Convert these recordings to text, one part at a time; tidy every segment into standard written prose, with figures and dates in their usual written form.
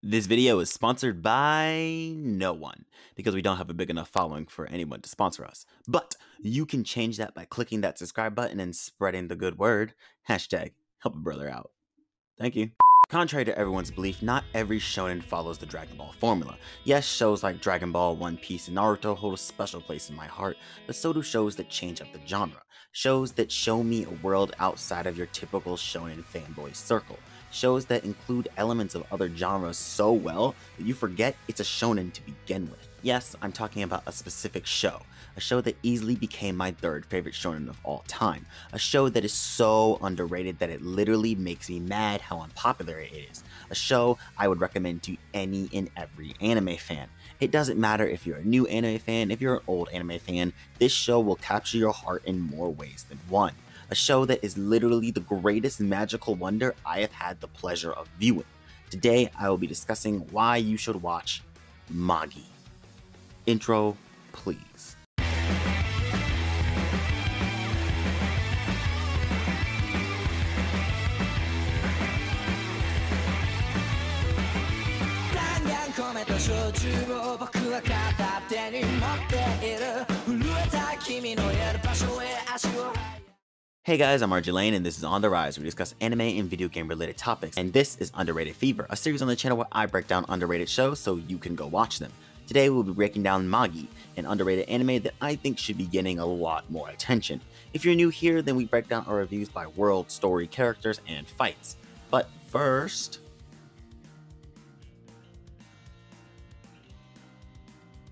This video is sponsored by no one because we don't have a big enough following for anyone to sponsor us. But you can change that by clicking that subscribe button and spreading the good word. Hashtag help a brother out. Thank you. Contrary to everyone's belief, not every shonen follows the Dragon Ball formula. Yes, shows like Dragon Ball, One Piece, and Naruto hold a special place in my heart, but so do shows that change up the genre. Shows that show me a world outside of your typical shonen fanboy circle. Shows that include elements of other genres so well that you forget it's a shonen to begin with. Yes, I'm talking about a specific show. A show that easily became my third favorite shonen of all time. A show that is so underrated that it literally makes me mad how unpopular it is. A show I would recommend to any and every anime fan. It doesn't matter if you're a new anime fan, if you're an old anime fan, this show will capture your heart in more ways than one. A show that is literally the greatest magical wonder I have had the pleasure of viewing. Today, I will be discussing why you should watch Magi. Intro, please. Hey guys, I'm RJ Lane, and this is On The Rise, where we discuss anime and video game related topics. And this is Underrated Fever, a series on the channel where I break down underrated shows so you can go watch them. Today we'll be breaking down Magi, an underrated anime that I think should be getting a lot more attention. If you're new here, then we break down our reviews by world, story, characters, and fights. But first...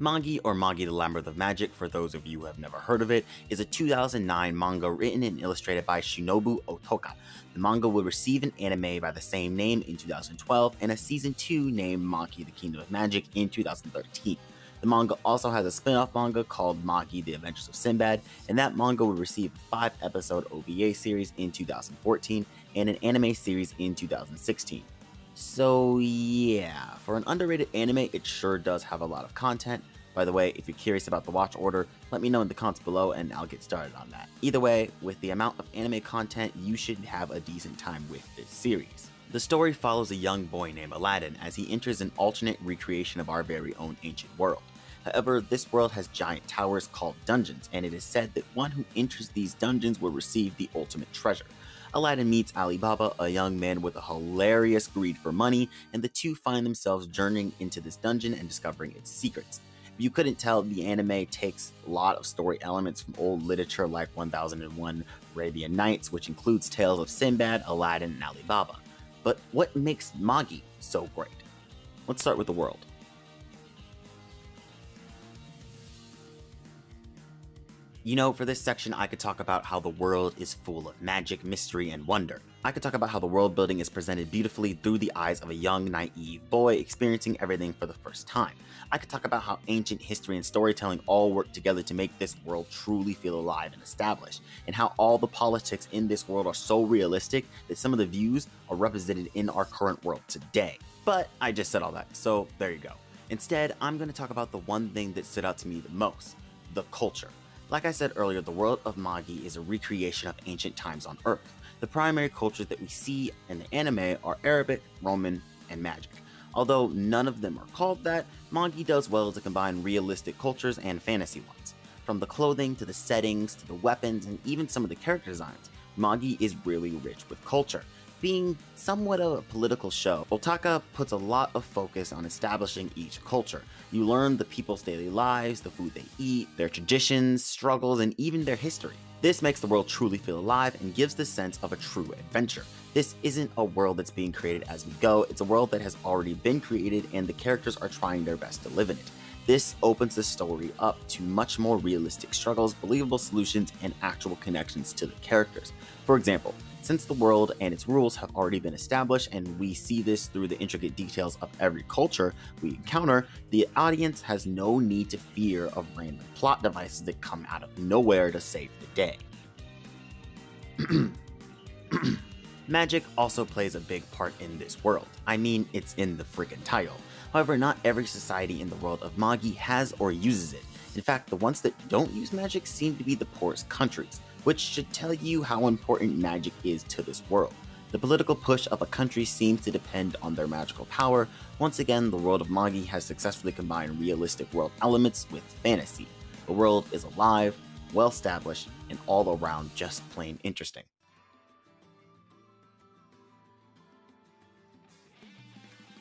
Magi, or Magi the Labyrinth of Magic, for those of you who have never heard of it, is a 2009 manga written and illustrated by Shinobu Otoka. The manga would receive an anime by the same name in 2012 and a season 2 named Magi the Kingdom of Magic in 2013. The manga also has a spin-off manga called Magi the Adventures of Sinbad, and that manga would receive a 5-episode OVA series in 2014 and an anime series in 2016. So yeah, for an underrated anime, it sure does have a lot of content. By the way, if you're curious about the watch order, let me know in the comments below and I'll get started on that. Either way, with the amount of anime content, you should have a decent time with this series. The story follows a young boy named Aladdin as he enters an alternate recreation of our very own ancient world. However, this world has giant towers called dungeons, and it is said that one who enters these dungeons will receive the ultimate treasure. Aladdin meets Ali Baba, a young man with a hilarious greed for money, and the two find themselves journeying into this dungeon and discovering its secrets. If you couldn't tell, the anime takes a lot of story elements from old literature like 1001 Arabian Nights, which includes tales of Sinbad, Aladdin, and Ali Baba. But what makes Magi so great? Let's start with the world. You know, for this section, I could talk about how the world is full of magic, mystery, and wonder. I could talk about how the world building is presented beautifully through the eyes of a young, naive boy experiencing everything for the first time. I could talk about how ancient history and storytelling all work together to make this world truly feel alive and established, and how all the politics in this world are so realistic that some of the views are represented in our current world today. But I just said all that, so there you go. Instead, I'm going to talk about the one thing that stood out to me the most: the culture. Like I said earlier, the world of Magi is a recreation of ancient times on Earth. The primary cultures that we see in the anime are Arabic, Roman, and magic. Although none of them are called that, Magi does well to combine realistic cultures and fantasy ones. From the clothing to the settings to the weapons and even some of the character designs, Magi is really rich with culture. Being somewhat of a political show, Otaka puts a lot of focus on establishing each culture. You learn the people's daily lives, the food they eat, their traditions, struggles, and even their history. This makes the world truly feel alive and gives the sense of a true adventure. This isn't a world that's being created as we go, it's a world that has already been created and the characters are trying their best to live in it. This opens the story up to much more realistic struggles, believable solutions, and actual connections to the characters. For example, since the world and its rules have already been established and we see this through the intricate details of every culture we encounter, the audience has no need to fear of random plot devices that come out of nowhere to save the day. Magic also plays a big part in this world. I mean, it's in the freaking title. However, not every society in the world of Magi has or uses it. In fact, the ones that don't use magic seem to be the poorest countries, which should tell you how important magic is to this world. The political push of a country seems to depend on their magical power. Once again, the world of Magi has successfully combined realistic world elements with fantasy. The world is alive, well established, and all around just plain interesting.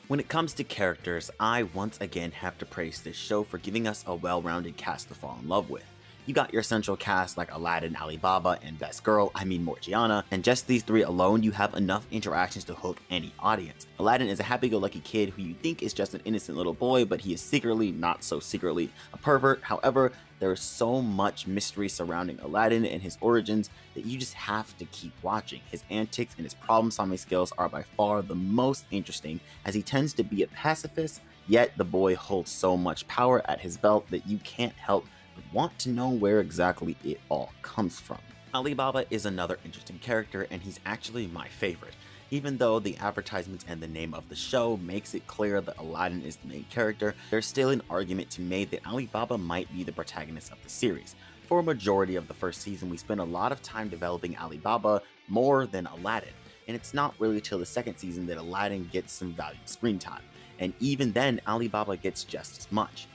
When it comes to characters, I once again have to praise this show for giving us a well-rounded cast to fall in love with. You got your central cast like Aladdin, Alibaba, and Best Girl, Morgiana, and just these three alone, you have enough interactions to hook any audience. Aladdin is a happy-go-lucky kid who you think is just an innocent little boy, but he is secretly, not so secretly, a pervert. However, there is so much mystery surrounding Aladdin and his origins that you just have to keep watching. His antics and his problem-solving skills are by far the most interesting, as he tends to be a pacifist, yet the boy holds so much power at his belt that you can't help want to know where exactly it all comes from. Alibaba is another interesting character, and he's actually my favorite. Even though the advertisements and the name of the show makes it clear that Aladdin is the main character, there's still an argument to be made that Alibaba might be the protagonist of the series. For a majority of the first season, we spent a lot of time developing Alibaba more than Aladdin, and it's not really till the second season that Aladdin gets some valued screen time, and even then Alibaba gets just as much.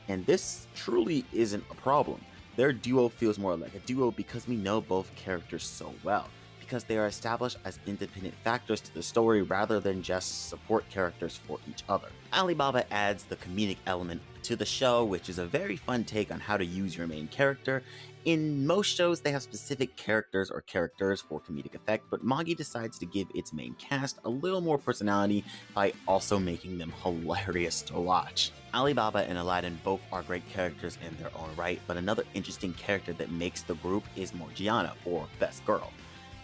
And this truly isn't a problem. Their duo feels more like a duo because we know both characters so well, because they are established as independent factors to the story rather than just support characters for each other. Alibaba adds the comedic element to the show, which is a very fun take on how to use your main character. In most shows, they have specific characters or characters for comedic effect, but Magi decides to give its main cast a little more personality by also making them hilarious to watch. Alibaba and Aladdin both are great characters in their own right, but another interesting character that makes the group is Morgiana, or Best Girl.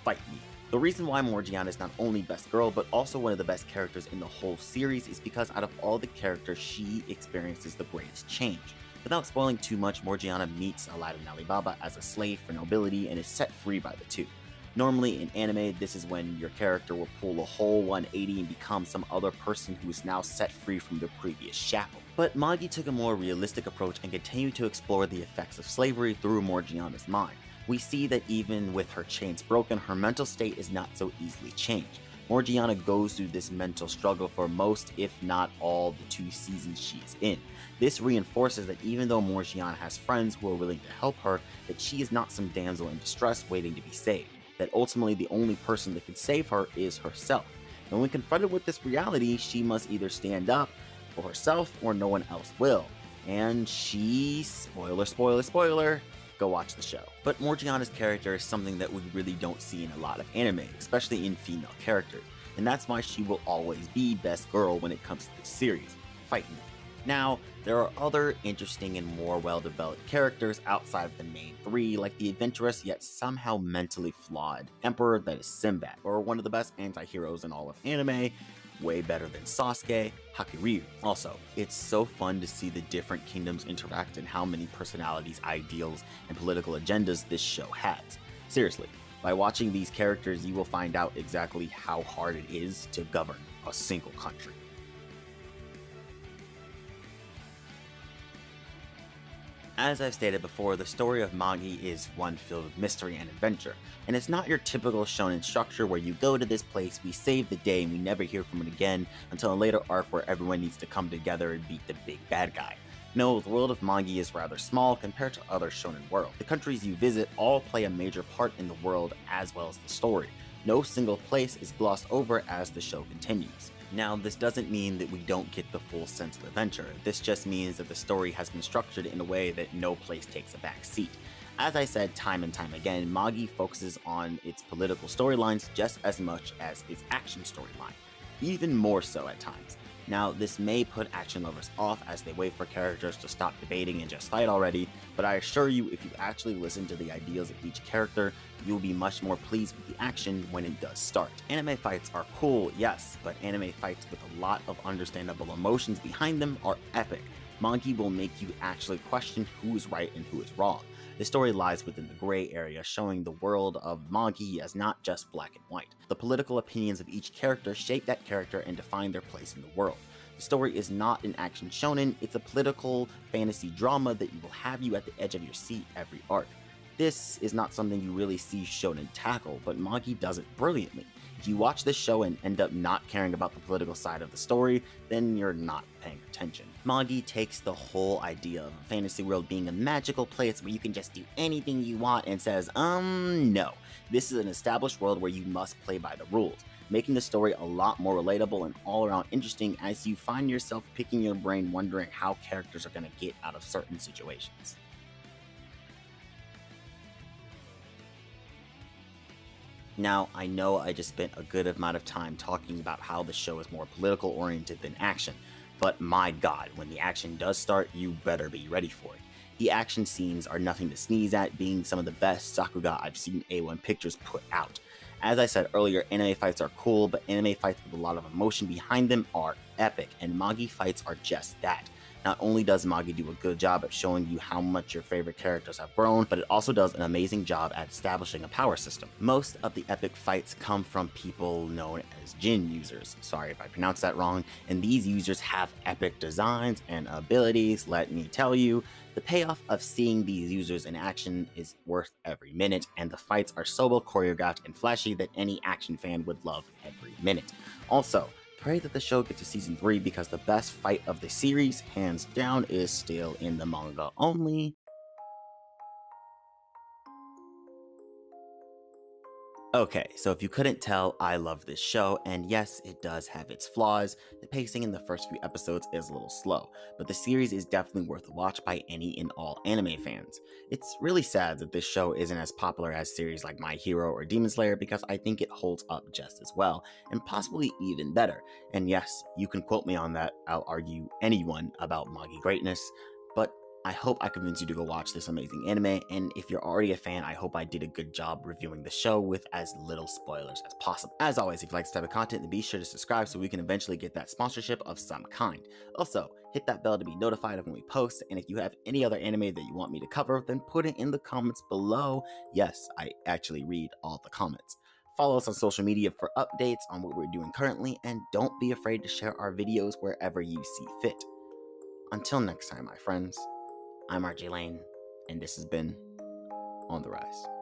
Fight me. The reason why Morgiana is not only Best Girl, but also one of the best characters in the whole series is because out of all the characters, she experiences the greatest change. Without spoiling too much, Morgiana meets Aladdin and Alibaba as a slave for nobility and is set free by the two. Normally in anime, this is when your character will pull a whole 180 and become some other person who is now set free from their previous shackle. But Magi took a more realistic approach and continued to explore the effects of slavery through Morgiana's mind. We see that even with her chains broken, her mental state is not so easily changed. Morgiana goes through this mental struggle for most, if not all, the 2 seasons she's in. This reinforces that even though Morgiana has friends who are willing to help her, that she is not some damsel in distress waiting to be saved. That ultimately the only person that can save her is herself. And when confronted with this reality, she must either stand up for herself or no one else will. And she, spoiler, go watch the show. But Morgiana's character is something that we really don't see in a lot of anime, especially in female characters. And that's why she will always be Best Girl when it comes to this series. Fight me. Now, there are other interesting and more well-developed characters outside of the main 3, like the adventurous yet somehow mentally flawed Emperor that is Sinbad, or one of the best anti-heroes in all of anime, way better than Sasuke, Hakuryu. Also, it's so fun to see the different kingdoms interact and how many personalities, ideals, and political agendas this show has. Seriously, by watching these characters, you will find out exactly how hard it is to govern a single country. As I've stated before, the story of Magi is one filled with mystery and adventure, and it's not your typical shonen structure where you go to this place, we save the day, and we never hear from it again until a later arc where everyone needs to come together and beat the big bad guy. No, the world of Magi is rather small compared to other shonen worlds. The countries you visit all play a major part in the world as well as the story. No single place is glossed over as the show continues. Now, this doesn't mean that we don't get the full sense of adventure. This just means that the story has been structured in a way that no place takes a back seat. As I said time and time again, Magi focuses on its political storylines just as much as its action storyline, even more so at times. Now, this may put action lovers off as they wait for characters to stop debating and just fight already, but I assure you, if you actually listen to the ideals of each character, you'll be much more pleased with the action when it does start. Anime fights are cool, yes, but anime fights with a lot of understandable emotions behind them are epic. Magi will make you actually question who is right and who is wrong. The story lies within the gray area, showing the world of Magi as not just black and white. The political opinions of each character shape that character and define their place in the world. The story is not an action shonen, it's a political fantasy drama that will have you at the edge of your seat every arc. This is not something you really see shonen tackle, but Magi does it brilliantly. If you watch this show and end up not caring about the political side of the story, then you're not paying attention. Magi takes the whole idea of a fantasy world being a magical place where you can just do anything you want and says, no. This is an established world where you must play by the rules, making the story a lot more relatable and all around interesting as you find yourself picking your brain wondering how characters are going to get out of certain situations. Now, I know I just spent a good amount of time talking about how the show is more political oriented than action, but my god, when the action does start, you better be ready for it. The action scenes are nothing to sneeze at, being some of the best Sakuga I've seen A1 Pictures put out. As I said earlier, anime fights are cool, but anime fights with a lot of emotion behind them are epic, and Magi fights are just that. Not only does Magi do a good job at showing you how much your favorite characters have grown, but it also does an amazing job at establishing a power system. Most of the epic fights come from people known as Jin users, sorry if I pronounced that wrong, and these users have epic designs and abilities. Let me tell you, the payoff of seeing these users in action is worth every minute, and the fights are so well choreographed and flashy that any action fan would love every minute. Also, pray that the show gets to season 3 because the best fight of the series, hands down, is still in the manga only. Okay, so if you couldn't tell, I love this show, and yes, it does have its flaws. The pacing in the first few episodes is a little slow, but the series is definitely worth a watch by any and all anime fans. It's really sad that this show isn't as popular as series like My Hero or Demon Slayer because I think it holds up just as well, and possibly even better. And yes, you can quote me on that, I'll argue anyone about Magi greatness, but I hope I convinced you to go watch this amazing anime, and if you're already a fan, I hope I did a good job reviewing the show with as little spoilers as possible. As always, if you like this type of content, then be sure to subscribe so we can eventually get that sponsorship of some kind. Also, hit that bell to be notified of when we post, and if you have any other anime that you want me to cover, then put it in the comments below. Yes, I actually read all the comments. Follow us on social media for updates on what we're doing currently, and don't be afraid to share our videos wherever you see fit. Until next time, my friends, I'm RJ Lane, and this has been On the Rise.